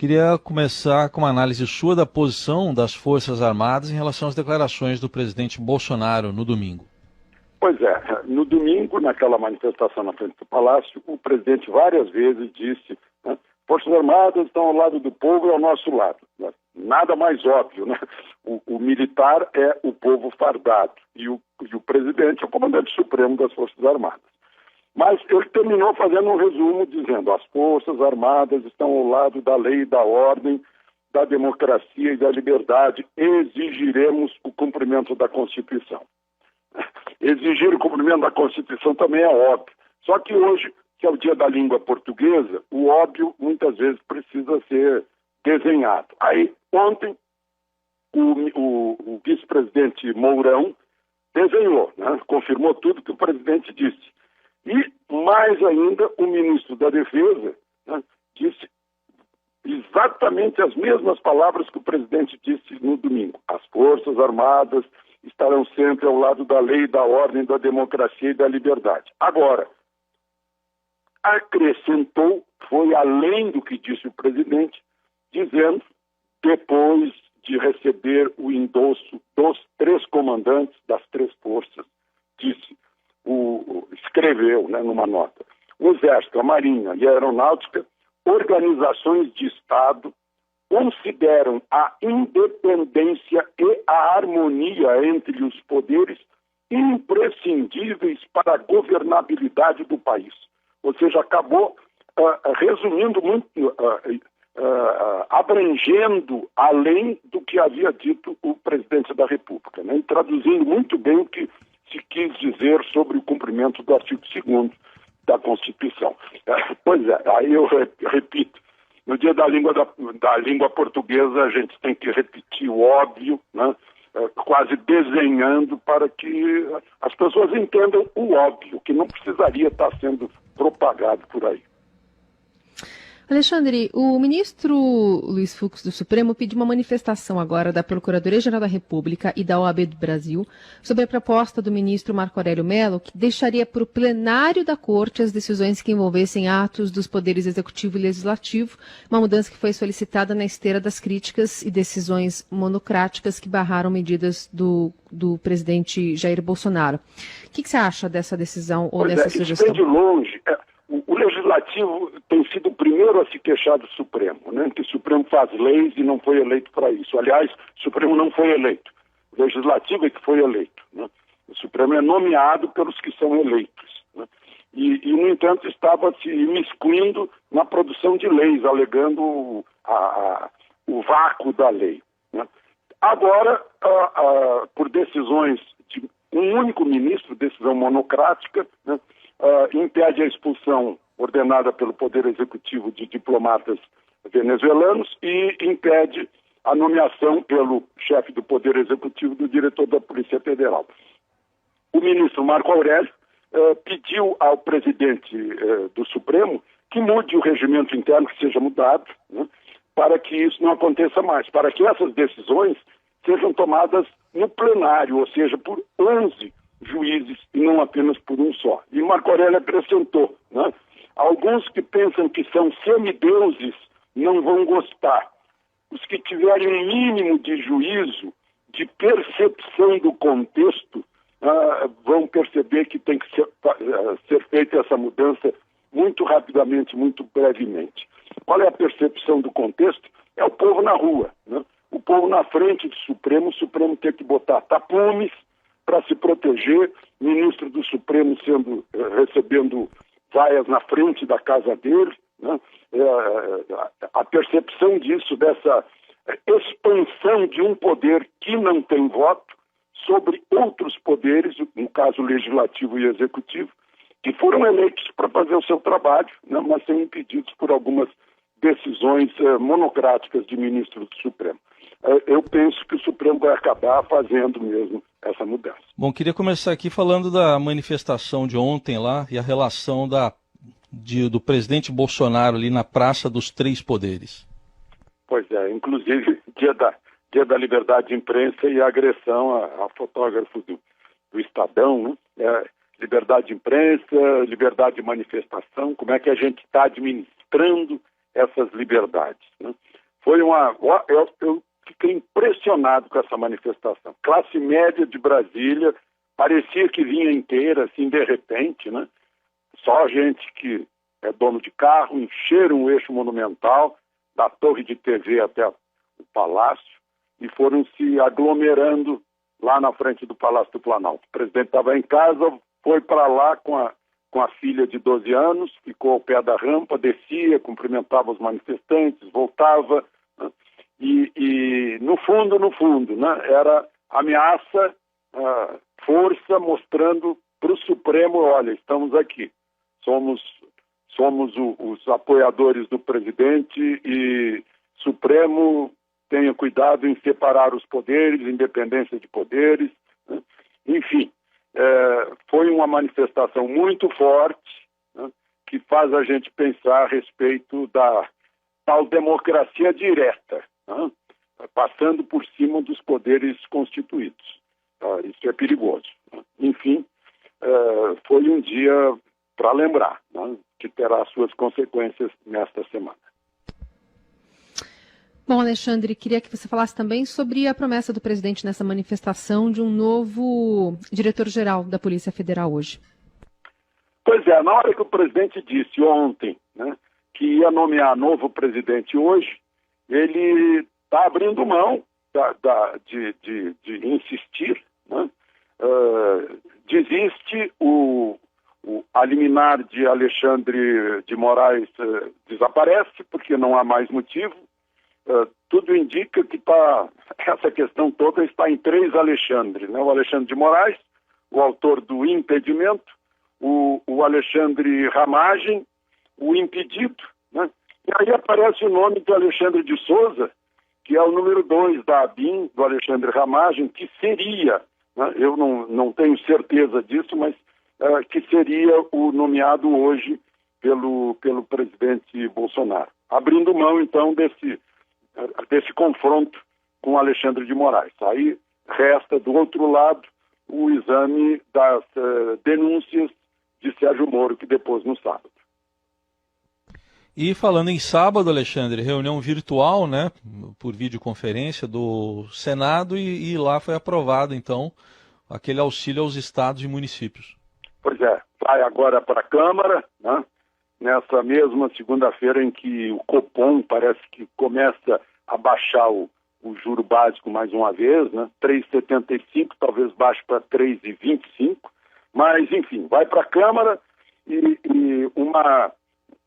Queria começar com uma análise sua da posição das Forças Armadas em relação às declarações do presidente Bolsonaro no domingo. Pois é, no domingo, naquela manifestação na frente do Palácio, o presidente várias vezes disse, né, Forças Armadas estão ao lado do povo e ao nosso lado. Né? Nada mais óbvio, né? O militar é o povo fardado e o presidente é o comandante supremo das Forças Armadas. Mas ele terminou fazendo um resumo dizendo as Forças Armadas estão ao lado da lei e da ordem, da democracia e da liberdade, exigiremos o cumprimento da Constituição. Exigir o cumprimento da Constituição também é óbvio. Só que hoje, que é o dia da língua portuguesa, o óbvio muitas vezes precisa ser desenhado. Aí, ontem, o vice-presidente Mourão desenhou, né? Confirmou tudo que o presidente disse. E, mais ainda, o ministro da Defesa, né, disse exatamente as mesmas palavras que o presidente disse no domingo. As Forças Armadas estarão sempre ao lado da lei, da ordem, da democracia e da liberdade. Agora, acrescentou, foi além do que disse o presidente, dizendo, depois de receber o endosso dos 3 comandantes das 3 forças, disse, escreveu, né, numa nota, o Exército, a Marinha e a Aeronáutica, organizações de Estado, consideram a independência e a harmonia entre os poderes imprescindíveis para a governabilidade do país. Ou seja, acabou resumindo muito, abrangendo além do que havia dito o presidente da República, né? E traduzindo muito bem o que se quis dizer sobre o cumprimento do artigo 2º da Constituição. Pois é, aí eu repito, no dia da língua portuguesa a gente tem que repetir o óbvio, né? Quase desenhando para que as pessoas entendam o óbvio, que não precisaria estar sendo propagado por aí. Alexandre, o ministro Luiz Fux do Supremo pediu uma manifestação agora da Procuradoria-Geral da República e da OAB do Brasil sobre a proposta do ministro Marco Aurélio Mello, que deixaria para o plenário da Corte as decisões que envolvessem atos dos poderes executivo e legislativo, uma mudança que foi solicitada na esteira das críticas e decisões monocráticas que barraram medidas do presidente Jair Bolsonaro. O que você acha dessa decisão ou dessa sugestão? Isso vem de longe. O Legislativo tem sido o primeiro a se queixar do Supremo, né? Que o Supremo faz leis e não foi eleito para isso. Aliás, o Supremo não foi eleito. O Legislativo é que foi eleito, né? O Supremo é nomeado pelos que são eleitos, né? E, no entanto, estava se imiscuindo na produção de leis, alegando o vácuo da lei, né? Agora, por decisões de um único ministro, decisão monocrática, né? Impede a expulsão ordenada pelo Poder Executivo de diplomatas venezuelanos e impede a nomeação pelo chefe do Poder Executivo do diretor da Polícia Federal. O ministro Marco Aurélio pediu ao presidente do Supremo que mude o regimento interno, que seja mudado, né, para que isso não aconteça mais, para que essas decisões sejam tomadas no plenário, ou seja, por 11 juízes e não apenas por um só. E Marco Aurélio acrescentou, né? Alguns que pensam que são semideuses não vão gostar. Os que tiverem um mínimo de juízo, de percepção do contexto, vão perceber que tem que ser feita essa mudança muito rapidamente, muito brevemente. Qual é a percepção do contexto? É o povo na rua, né? O povo na frente do Supremo, o Supremo tem que botar tapumes para se proteger, ministro do Supremo recebendo vaias na frente da casa dele, né? A percepção disso, dessa expansão de um poder que não tem voto sobre outros poderes, no caso legislativo e executivo, que foram eleitos para fazer o seu trabalho, né? Mas são impedidos por algumas decisões monocráticas de ministro do Supremo. Eu penso que o Supremo vai acabar fazendo mesmo essa mudança. Bom, queria começar aqui falando da manifestação de ontem lá e a relação do presidente Bolsonaro ali na Praça dos Três Poderes. Pois é, inclusive dia da liberdade de imprensa e a agressão a fotógrafos do Estadão, né? Liberdade de imprensa, liberdade de manifestação, como é que a gente está administrando essas liberdades, né? Eu fiquei impressionado com essa manifestação. Classe média de Brasília, parecia que vinha inteira, assim, de repente, né? Só gente que é dono de carro, encheram o eixo monumental, da torre de TV até o Palácio, e foram se aglomerando lá na frente do Palácio do Planalto. O presidente estava em casa, foi para lá com a filha de 12 anos, ficou ao pé da rampa, descia, cumprimentava os manifestantes, voltava, né? E no fundo, né, era ameaça, força, mostrando para o Supremo, olha, estamos aqui, somos os apoiadores do presidente e Supremo, tenha cuidado em separar os poderes, independência de poderes, né? Enfim, foi uma manifestação muito forte, né, que faz a gente pensar a respeito da tal democracia direta, né, passando por cima dos poderes constituídos. Isso é perigoso, né? Enfim, foi um dia para lembrar, né, que terá suas consequências nesta semana. Bom, Alexandre, queria que você falasse também sobre a promessa do presidente nessa manifestação de um novo diretor-geral da Polícia Federal hoje. Pois é, na hora que o presidente disse ontem, né, que ia nomear novo presidente hoje, ele está abrindo mão de insistir, né? Desiste a liminar de Alexandre de Moraes desaparece, porque não há mais motivo. Tudo indica que essa questão toda está em 3 Alexandre, né? O Alexandre de Moraes, o autor do impedimento, o Alexandre Ramagem, o impedido, né? E aí aparece o nome do Alexandre de Souza, que é o número 2 da ABIN, do Alexandre Ramagem, que seria, né? Eu não tenho certeza disso, mas que seria o nomeado hoje pelo presidente Bolsonaro. Abrindo mão, então, desse confronto com Alexandre de Moraes. Aí resta, do outro lado, o exame das denúncias de Sérgio Moro, que depôs no sábado. E falando em sábado, Alexandre, reunião virtual, né, por videoconferência do Senado e lá foi aprovado, então, aquele auxílio aos estados e municípios. Pois é, vai agora para a Câmara, né? Nessa mesma segunda-feira em que o Copom parece que começa a baixar o juro básico mais uma vez, né? 3,75, talvez baixe para 3,25, mas enfim, vai para a Câmara e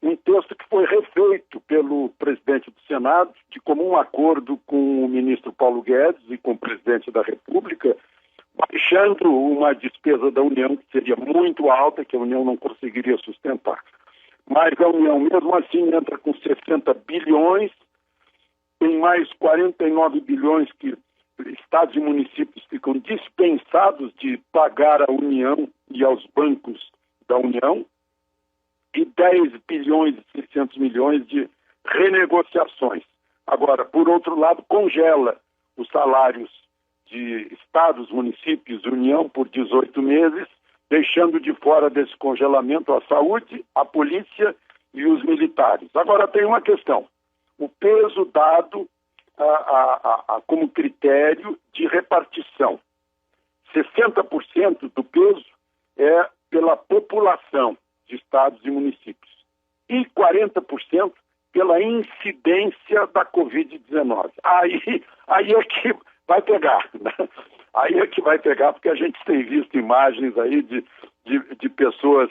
um texto que foi refeito pelo presidente do Senado, de comum acordo com o ministro Paulo Guedes e com o presidente da República, baixando uma despesa da União que seria muito alta, que a União não conseguiria sustentar. Mas a União, mesmo assim, entra com 60 bilhões, tem mais 49 bilhões que estados e municípios ficam dispensados de pagar à União e aos bancos da União, e 10 bilhões e 600 milhões de renegociações. Agora, por outro lado, congela os salários de estados, municípios, União por 18 meses, deixando de fora desse congelamento a saúde, a polícia e os militares. Agora tem uma questão, o peso dado como critério de repartição. 60% do peso é pela população de estados e municípios e 40% pela incidência da Covid-19. Aí é que vai pegar, né? Aí é que vai pegar, porque a gente tem visto imagens aí de pessoas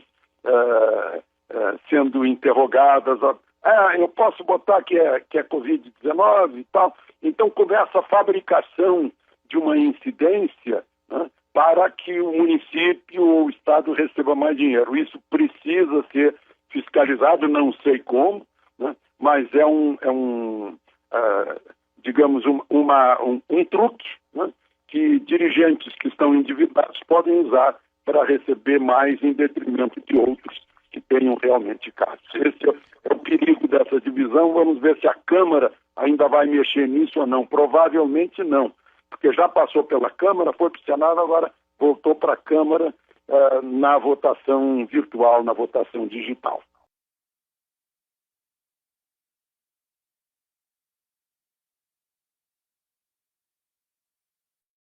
sendo interrogadas. Eu posso botar que é Covid-19 e tal. Então começa a fabricação de uma incidência, né, para que o município ou o estado receba mais dinheiro. Isso precisa ser fiscalizado, não sei como, né, mas digamos, um truque, né, que dirigentes que estão endividados podem usar para receber mais em detrimento de outros que tenham realmente casos. Esse é o perigo dessa divisão. Vamos ver se a Câmara ainda vai mexer nisso ou não. Provavelmente não, porque já passou pela Câmara, foi para o Senado, agora voltou para a Câmara na votação virtual, na votação digital.